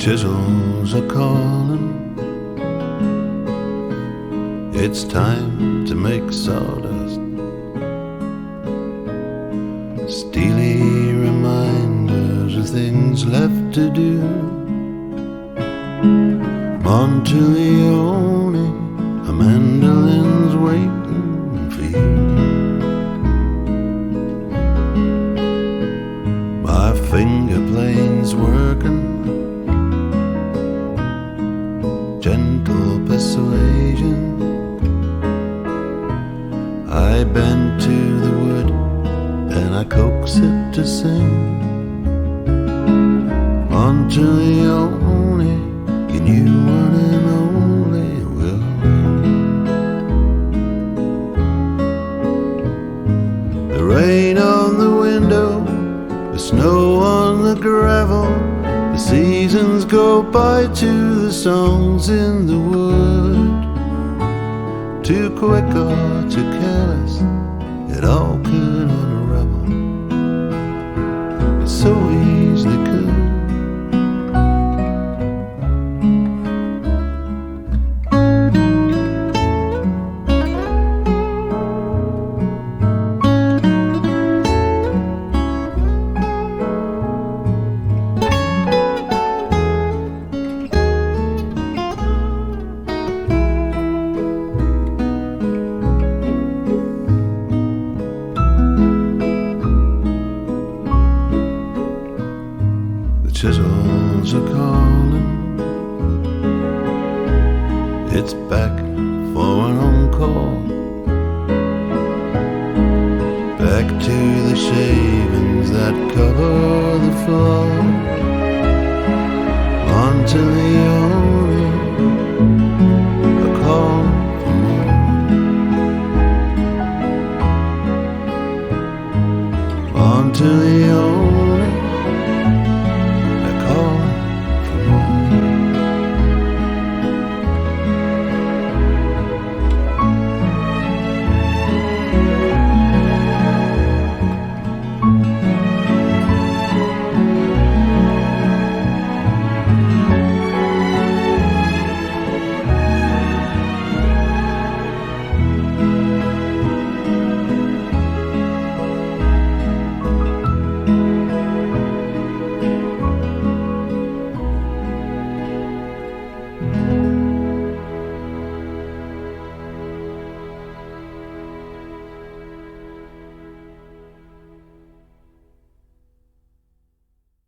Chisels are calling. It's time to make sawdust. Steely reminders of things left to do. Monteleone, a mandolin's waiting for you. My finger plane's working, gentle persuasion. I bend to the wood and I coax it to sing. Monteleone, you knew one and only will ring. The rain on the window, the snow on the gravel. The seasons go by to the songs in the wood. Too quick or too careless, it all could unravel. It so easily could. Chisels are calling. It's back for an encore. Back to the shavings that cover the floor. Monteleone,